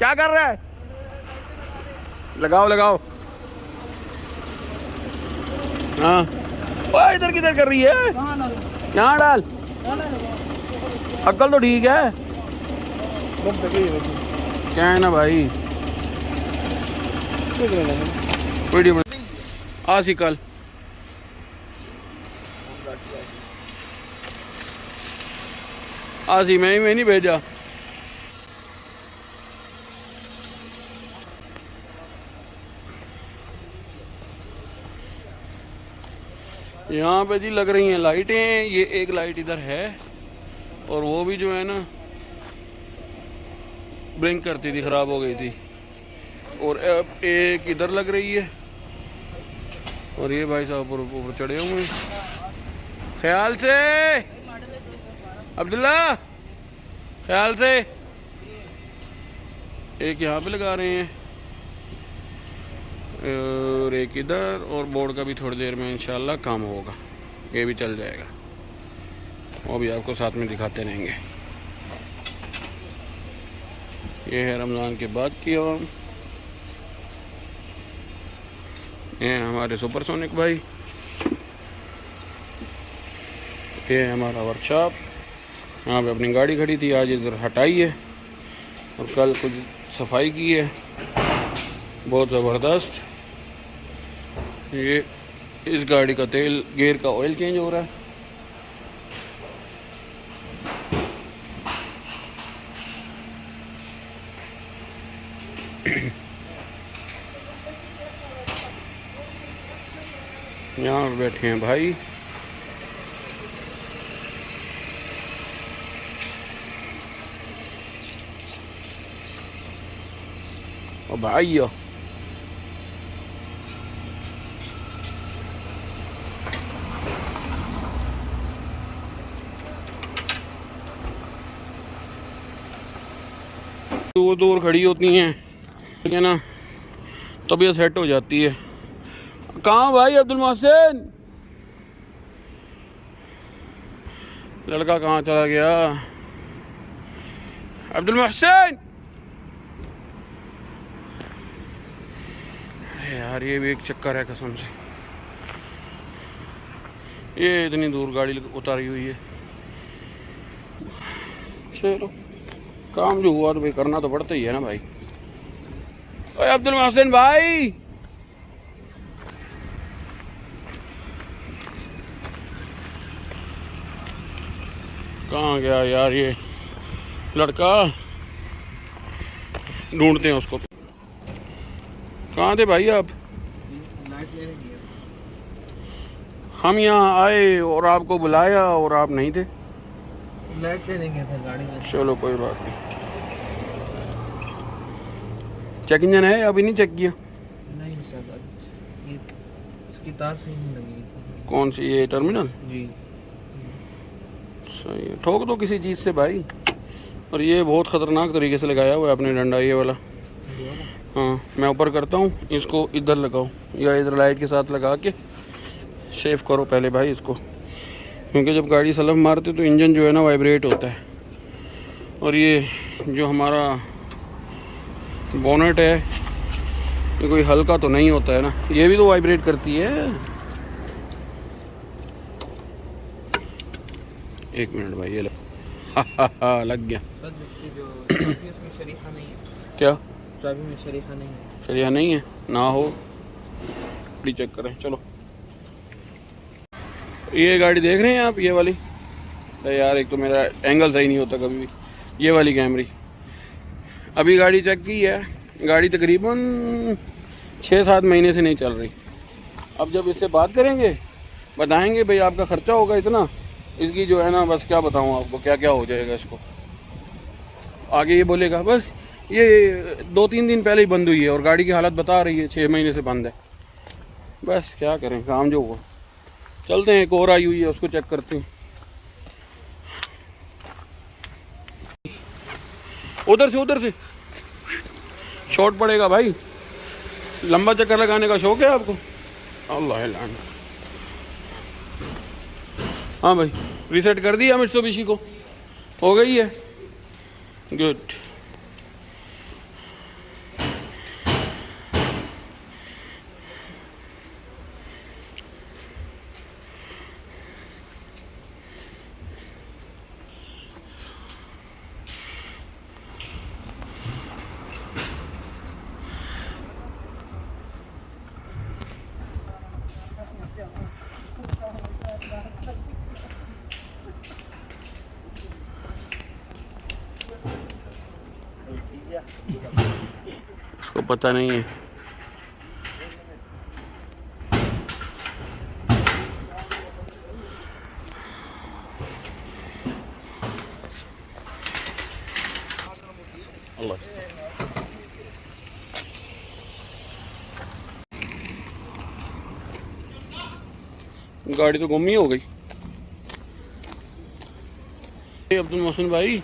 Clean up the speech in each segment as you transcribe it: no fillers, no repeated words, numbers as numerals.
क्या कर रहा है? लगाओ लगाओ। हाँ ओए इधर किधर कर रही है? यहाँ डाल। अक्ल तो ठीक है क्या है ना भाई। वीडियो आसी कल आसी मैं नहीं भेजा। यहाँ पे जी लग रही हैं लाइटें। ये एक लाइट इधर है और वो भी जो है ना ब्लिंक करती थी, ख़राब हो गई थी। और अब एक इधर लग रही है और ये भाई साहब ऊपर चढ़े हुए हैं। ख्याल से अब्दुल्ला, ख्याल से। एक यहाँ पे लगा रहे हैं और एक इधर, और बोर्ड का भी थोड़ी देर में इंशाल्लाह काम होगा, ये भी चल जाएगा। वो भी आपको साथ में दिखाते रहेंगे। ये है रमज़ान के बाद की आवाम। ये है हमारे सुपरसोनिक भाई। ये है हमारा वर्कशॉप। यहाँ पे अपनी गाड़ी खड़ी थी, आज इधर हटाई है और कल कुछ सफाई की है बहुत ज़बरदस्त। ये इस गाड़ी का तेल, गियर का ऑयल चेंज हो रहा है। यहाँ बैठे हैं भाई। ओ भाई दूर दूर खड़ी होती हैं, ठीक है ना, तबीयत सेट हो जाती है। कहाँ भाई अब्दुल मोहसिन? लड़का कहाँ चला गया? अब्दुल मोहसिन, अरे यार ये भी एक चक्कर है कसम से। ये इतनी दूर गाड़ी उतारी हुई है। चलो काम जो हुआ तो भाई करना तो पड़ता ही है ना भाई। ओए अब्दुल मोहसिन भाई, कहाँ गया यार ये लड़का? ढूंढते हैं उसको। कहाँ थे भाई आप? हम यहाँ आए और आपको बुलाया और आप नहीं थे। लाइट लेने गया था गाड़ी में। चलो कोई बात नहीं। चेक इंजन है अभी नहीं चेक किया? नहीं सर, ये इसकी तार सही नहीं लगी थी। कौन सी? ये टर्मिनल जी सही है। ठोक दो किसी चीज़ से भाई। और ये बहुत ख़तरनाक तरीके से लगाया हुआ है आपने डंडा, ये वाला। हाँ मैं ऊपर करता हूँ, इसको इधर लगाओ या इधर लाइट के साथ लगा के शेव करो पहले भाई इसको, क्योंकि जब गाड़ी सलफ मारते तो इंजन जो है ना वाइब्रेट होता है। और ये जो हमारा बोनेट है ये कोई हल्का तो नहीं होता है ना, ये भी तो वाइब्रेट करती है। एक मिनट भाई, ये लग गया। सर जिसकी जो इसमें शरीफा नहीं है। क्या? चाबी में शरीफा नहीं है। शरिया नहीं है ना हो, प्लीज चेक करें। चलो ये गाड़ी देख रहे हैं आप, ये वाली? तो यार एक तो मेरा एंगल सही नहीं होता कभी भी। ये वाली कैमरी अभी गाड़ी चेक की है, गाड़ी तकरीबन 6-7 महीने से नहीं चल रही। अब जब इससे बात करेंगे बताएंगे भाई आपका ख़र्चा होगा इतना, इसकी जो है ना बस क्या बताऊँ आपको क्या क्या हो जाएगा इसको। आगे ये बोलेगा बस ये 2-3 दिन पहले ही बंद हुई है और गाड़ी की हालत बता रही है 6 महीने से बंद है। बस क्या करें, काम जो हुआ। चलते हैं, एक और आई हुई है उसको चेक करते हैं। उधर से शॉर्ट पड़ेगा भाई। लंबा चक्कर लगाने का शौक है आपको? अल्लाह लान। हाँ भाई रीसेट कर दिया मित्सुबिशी को, हो गई है। गुड। तो पता नहीं है। अल्लाह गाड़ी तो गुम ही हो गई। अब्दुल मोहसिन भाई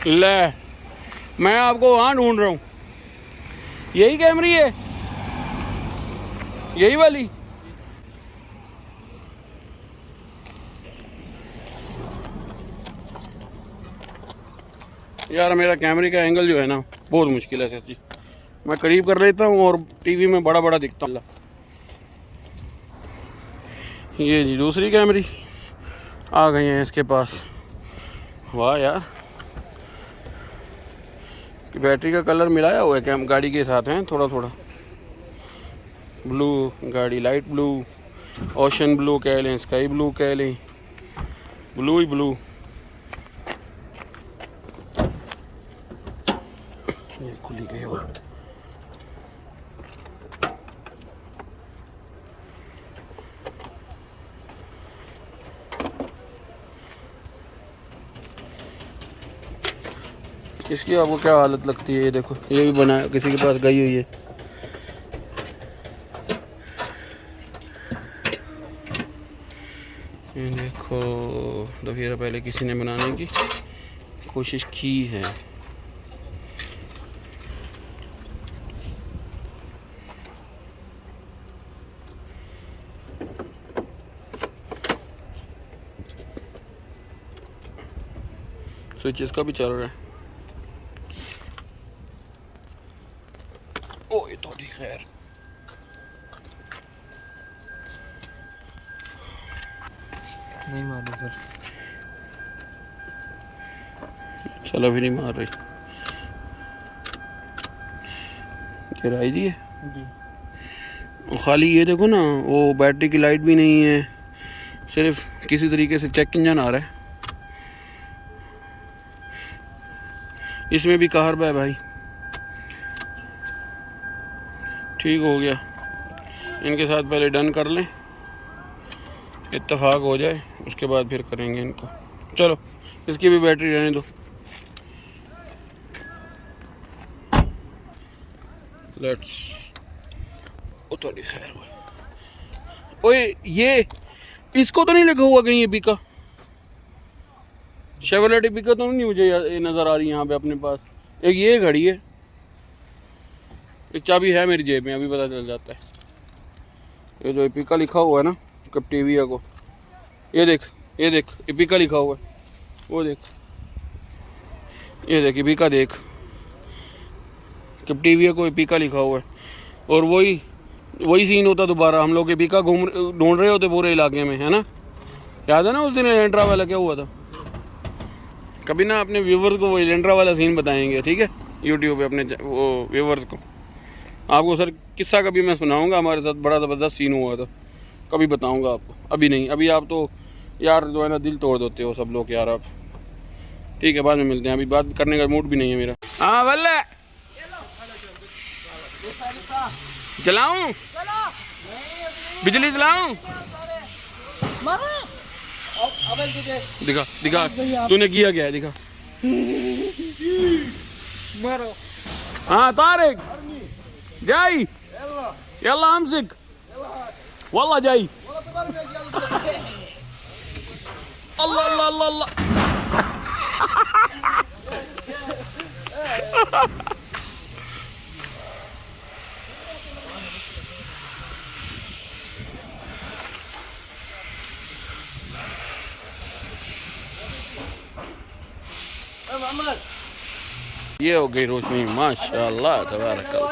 ले, मैं आपको वहाँ ढूंढ रहा हूँ। यही कैमरी है, यही वाली। यार मेरा कैमरे का एंगल जो है ना बहुत मुश्किल है सच्ची। मैं करीब कर लेता हूँ और टीवी में बड़ा बड़ा दिखता हूँ। ये जी दूसरी कैमरी आ गई है इसके पास। वाह यार, बैटरी का कलर मिलाया हुआ है गाड़ी के साथ है, थोड़ा थोड़ा ब्लू, गाड़ी लाइट ब्लू, ओशन ब्लू कह लें, स्काई ब्लू कह लें, ब्लू ही ब्लू। ये खुली गई और इसकी आपको क्या हालत लगती है? ये देखो, ये भी बना किसी के पास गई हुई है। ये देखो, दफेरा पहले किसी ने बनाने की कोशिश की है। स्विच इसका भी चल रहा है। ओ ये तो खैर नहीं मारी सर। चलो भी नहीं मार रही। गिराई दी है जी। खाली। ये देखो ना, वो बैटरी की लाइट भी नहीं है, सिर्फ किसी तरीके से चेक इंजन आ रहा है। इसमें भी कहरबा है भाई। ठीक हो गया, इनके साथ पहले डन कर लें, इत्तेफाक हो जाए, उसके बाद फिर करेंगे इनको। चलो इसकी भी बैटरी रहने दो। लेट्स थोड़ी खैर हुई। ओए ये इसको तो नहीं लिखा हुआ कहीं ये पिका? शेवरलेट पिका तो नहीं मुझे ये नज़र आ रही यहाँ पे अपने पास। एक ये घड़ी है, एक चाबी है मेरी जेब में, अभी पता चल जाता है। ये जो एपिका लिखा हुआ है ना कैप्टिविया को, ये देख एपिका लिखा हुआ है, वो देख, ये देख एपिका देख, कैप्टिविया को एपिका लिखा हुआ है। और वही सीन होता दोबारा, हम लोग एपिका ढूंढ रहे होते पूरे इलाके में, है ना? याद है ना उस दिन एलेंट्रा वाला क्या हुआ था? कभी ना अपने व्यूवर्स को वो एलेंट्रा वाला सीन बताएंगे, ठीक है, यूट्यूब पे अपने वो व्यूवर्स को। आपको सर किस्सा कभी मैं सुनाऊंगा, हमारे साथ बड़ा ज़बरदस्त सीन हुआ था, कभी बताऊंगा आपको, अभी नहीं। अभी आप तो यार जो है ना दिल तोड़ देते हो सब लोग यार आप। ठीक है, बाद में मिलते हैं, अभी बात करने का मूड भी नहीं है मेरा। हाँ वल्ले चलाऊं, बिजली चलाऊं? दिखा दिखा तूने किया क्या है, दिखा। हाँ तारिक जाई, यल्ला अमसिक वल्ला जाई। अल्लाह अल्लाह अल्लाह अल्लाह। ये हो गई रोशनी, माशाअल्लाह तबारकल्लाह।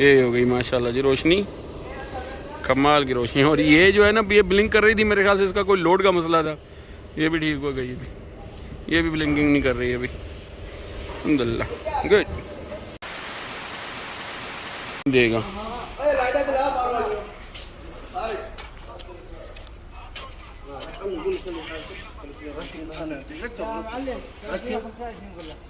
ये हो गई माशाल्लाह जी रोशनी, कमाल की रोशनी। और ये जो है ना, ये ब्लिंक कर रही थी, मेरे ख्याल से इसका कोई लोड का मसला था, ये भी ठीक हो गई, ये भी ब्लिंकिंग नहीं कर रही है अभी। अल्हम्दुलिल्लाह गुड देगा।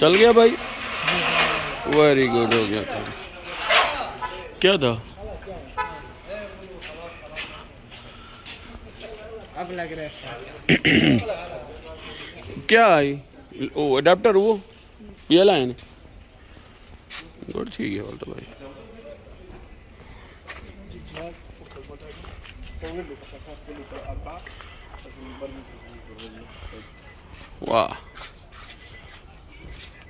चल गया भाई, वेरी गुड हो गया। क्या था? अब लग रहा है क्या आई? ओ अडेप्टर वो ये लाए ने गुड ठीक है बोल तो भाई। वाह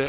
दे?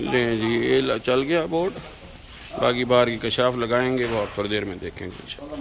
ले जी ये चल गया बोर्ड, बाकी बाहर की कशाफ लगाएंगे वो आप थोड़ी देर में देखेंगे इंशाल्लाह।